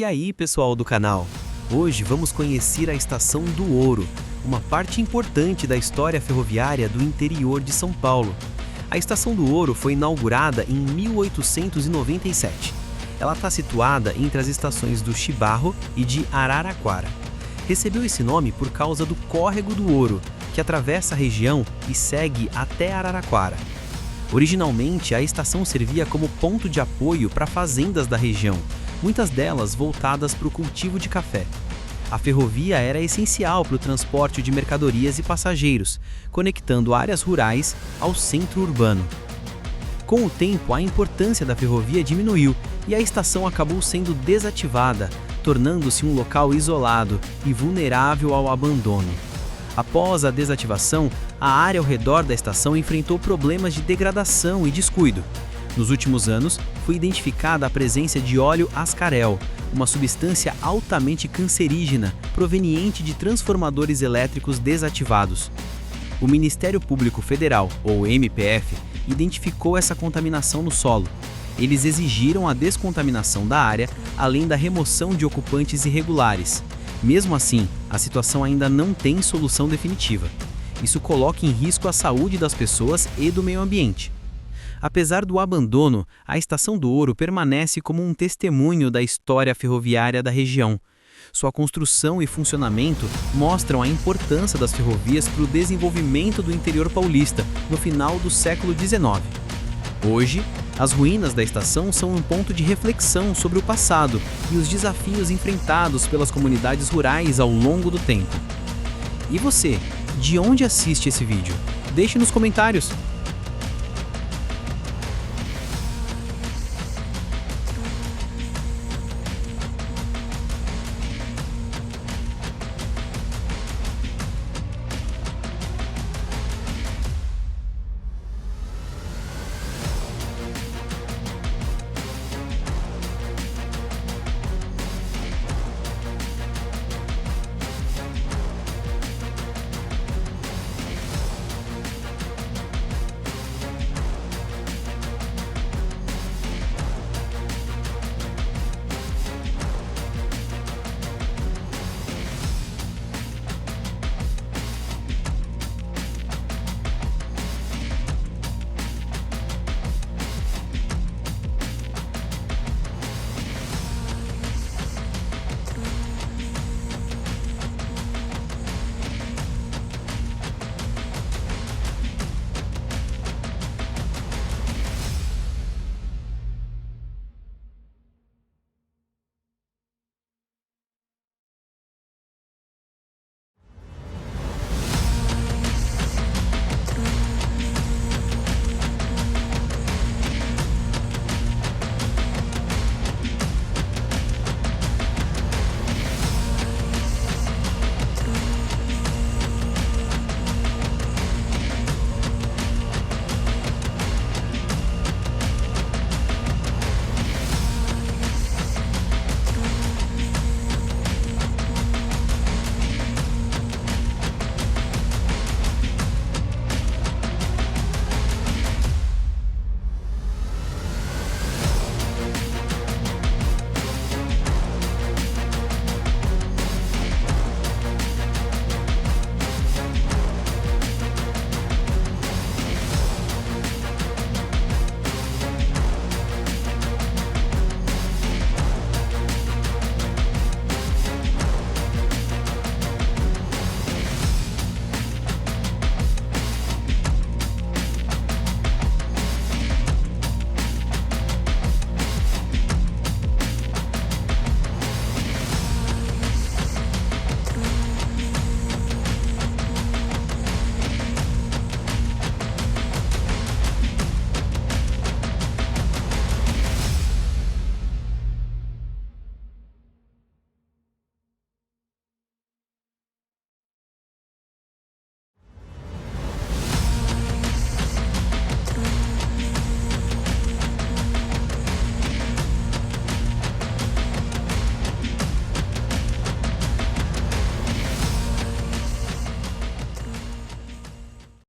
E aí, pessoal do canal? Hoje vamos conhecer a Estação do Ouro, uma parte importante da história ferroviária do interior de São Paulo. A Estação do Ouro foi inaugurada em 1897. Ela está situada entre as estações do Chibarro e de Araraquara. Recebeu esse nome por causa do Córrego do Ouro, que atravessa a região e segue até Araraquara. Originalmente, a estação servia como ponto de apoio para fazendas da região, muitas delas voltadas para o cultivo de café. A ferrovia era essencial para o transporte de mercadorias e passageiros, conectando áreas rurais ao centro urbano. Com o tempo, a importância da ferrovia diminuiu e a estação acabou sendo desativada, tornando-se um local isolado e vulnerável ao abandono. Após a desativação, a área ao redor da estação enfrentou problemas de degradação e descuido. Nos últimos anos, foi identificada a presença de óleo ascarel, uma substância altamente cancerígena proveniente de transformadores elétricos desativados. O Ministério Público Federal, ou MPF, identificou essa contaminação no solo. Eles exigiram a descontaminação da área, além da remoção de ocupantes irregulares. Mesmo assim, a situação ainda não tem solução definitiva. Isso coloca em risco a saúde das pessoas e do meio ambiente. Apesar do abandono, a Estação do Ouro permanece como um testemunho da história ferroviária da região. Sua construção e funcionamento mostram a importância das ferrovias para o desenvolvimento do interior paulista no final do século XIX. Hoje, as ruínas da estação são um ponto de reflexão sobre o passado e os desafios enfrentados pelas comunidades rurais ao longo do tempo. E você, de onde assiste esse vídeo? Deixe nos comentários!